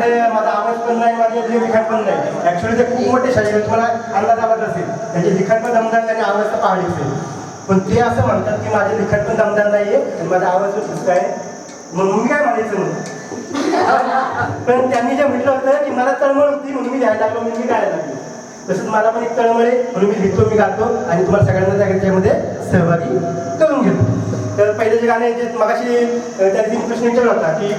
माझा आवाज पण नाही, माझे जे लिखाण पण नाही. ऍक्च्युली ते खूप मोठे शाहीर, तुम्हाला अंदाज आवाज असेल त्यांचे लिखाण पण दमदार आणि आवाज तर पहाडी असेल. पण ते असं म्हणतात की माझे लिखाण पण दमदार नाहीये आणि माझा आवाज पण सुस्त आहे. म्हणून मी काय म्हणायचं म्हणून. पण त्यांनी जे म्हटलं होतं की मला तळमळ होती म्हणून मी लिहायला लागलो, म्हणून मी गायला लागलो. तसंच मला पण एक तळमळ आहे म्हणून मी लिहितो, मी गातो आणि तुम्हाला सगळ्यांना त्याच्यामध्ये सहभागी करून घेतो. तर पहिले जे गाणे जे मगाशी त्यांनी प्रश्न विचारला होता की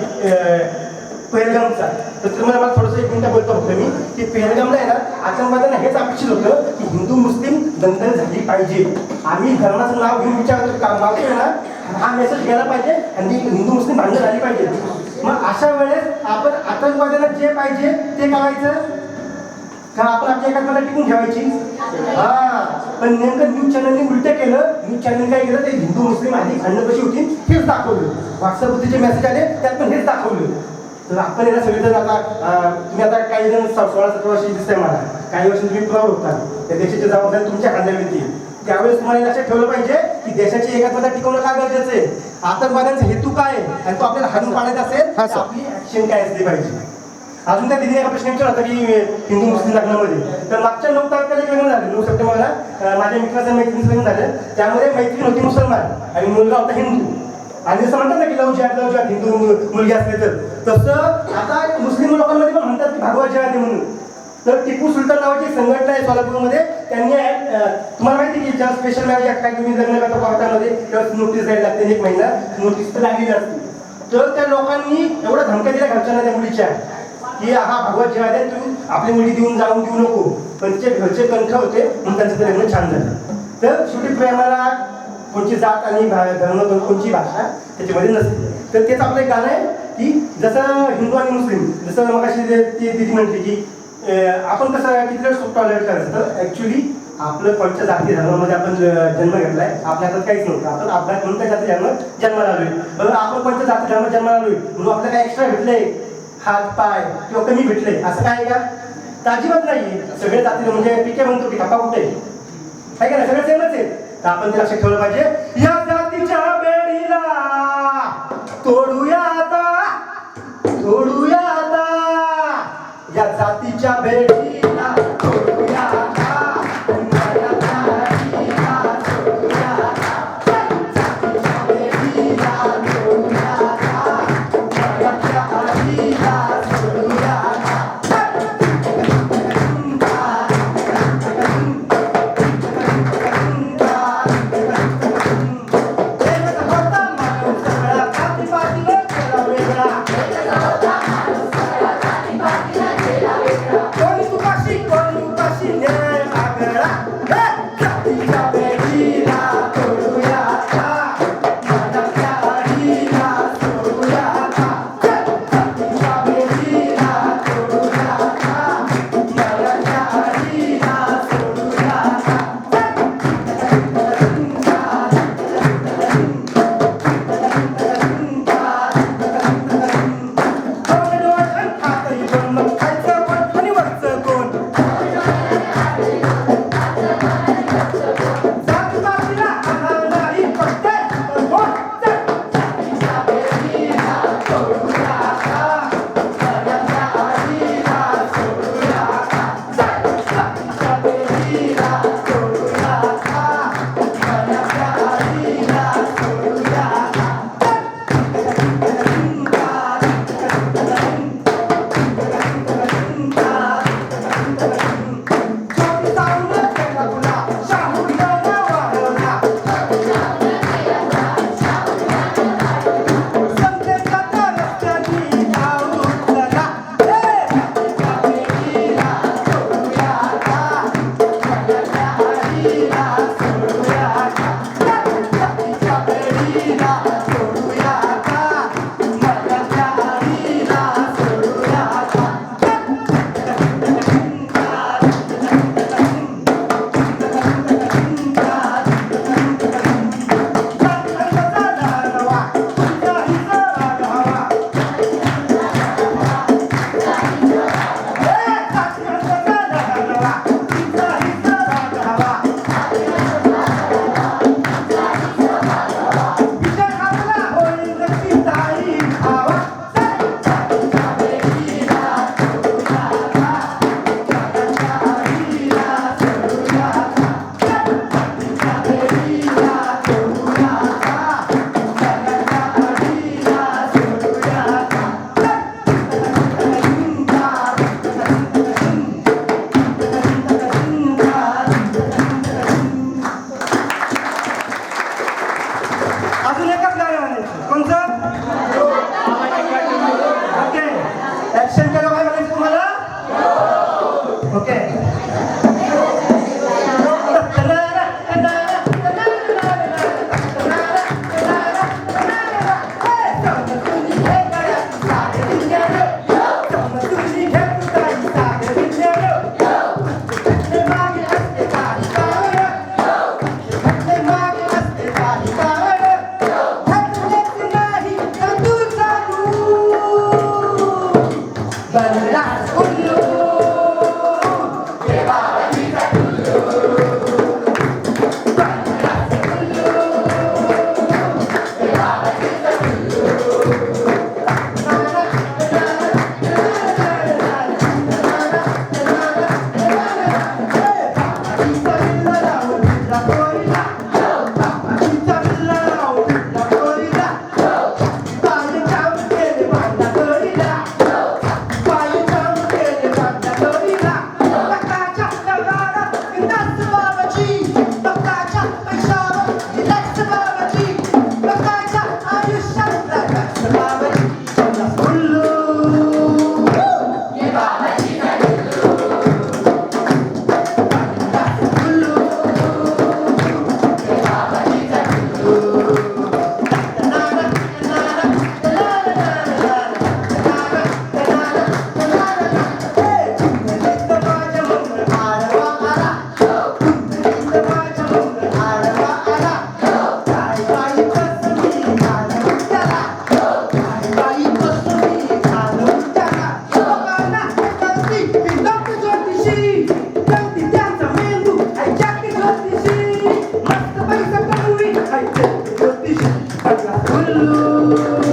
पहलगामचा, तर तुम्हाला मला थोडंसं एक मिनिट बोलतो होतो मी की पहलगामला आहे ना आतंकवाद्यांना हेच अपेक्षित होतं की हिंदू मुस्लिम दंगल झाली पाहिजे. आम्ही धर्माचं नाव घेऊन विचारतो काम मागतोय ना, हा मेसेज गेला पाहिजे आणि हिंदू मुस्लिम भांडण झाली पाहिजे. मग अशा वेळेस आपण आतंकवाद्यांना जे पाहिजे ते करायचं का आपण आपल्या एकात्मता टिकून ठेवायची? हा, पण नेमकं न्यूज चॅनलने उलटं केलं. न्यूज चॅनल काय केलं, ते हिंदू मुस्लिम आधी भांडणं कशी होती हेच दाखवलं. व्हॉट्सअपवरती जे मेसेज आले त्यात पण हेच दाखवलं. तर आपण याला सगळेजण आता तुम्ही आता काही जण 16-17 वर्षी दिसतंय मला, काही वर्ष तुम्ही प्रौढ होता, त्या देशाची जबाबदारी तुमच्या खांद्यावरती. त्यावेळेस तुम्हाला लक्षात ठेवलं पाहिजे की देशाची एकात्मता टिकवणं का गरजेचं आहे, आतंकवाद्यांचा हेतू काय आहे आणि तो आपल्याला हाणून पाडायचा असेल तर आपली ऍक्शन काय असली पाहिजे. अजून त्या दिदीने एका प्रश्न विचारला होता की हिंदू मुस्लिम लग्नामध्ये, तर मागच्या 9 तारखेला एक लग्न झालं, 9 सप्टेंबरला माझ्या मित्राचं मैत्रिणीचं लग्न झालं. त्यामध्ये मैत्रीण होती मुसलमान आणि मुलगा होता हिंदू. आणि जसं म्हणतात ना की लव जिहाद हिंदू मुलगी असले तर, तसं आता मुस्लिम लोकांमध्ये पण म्हणतात की भगवा जिहाद आहे म्हणून. तर टिपू सुलतान नावाची संघटना आहे सोलापूरमध्ये, त्यांनी तुम्हाला माहिती की जेव्हा स्पेशल मॅरेज काय तुम्ही लग्न करता कोर्टामध्ये तेव्हा नोटीस द्यायला लागते, 1 महिना नोटीस तर लागलेली असते. तर त्या लोकांनी एवढा धमक्या दिल्या घरच्यांना त्या मुलीच्या की हा भगवा जिहाद आहे, तुम्ही आपली मुली देऊन जाऊन देऊ नको. पण तिचे घरचे कंठ होते म्हणून त्यांचं ते लग्न छान झालं. तर शेवटी प्रेमाला कोणची जात आणि धर्म कोणची भाषा त्याच्यामध्ये नसते. तर तेच आपलं एक गाणं आहे की जसं हिंदू आणि मुस्लिम, जसं मग अशी ती दिदी म्हटली की आपण कसं किती वेळ टॉलरेट करायचं. तर ॲक्च्युली आपलं कोणत्या जाती धर्मामध्ये आपण जन्म घेतलाय, आपल्या हातात काहीच नव्हतं, आपण अपघात म्हणून त्या जाती जन्माला आलोय. बघा आपण कोणत्या जाती धर्मात जन्माला आलोय म्हणून आपल्याला काय एक्स्ट्रा भेटलंय, हात पाय किंवा कमी भेटले असं काय का? अजिबात नाही. सगळे जाती म्हणजे पिके म्हणतो की खपा कुठे आहे का नाही, सगळे सेमच आहे. तर आपण ते लक्षात ठेवलं पाहिजे, या जातीच्या बेडीला तोडूया आता, तोडूया आता, या जातीच्या बेडीला तोडूया आता. कोणी ऍक्शन केलं काय म्हणायचं तुम्हाला? ओके. Hello.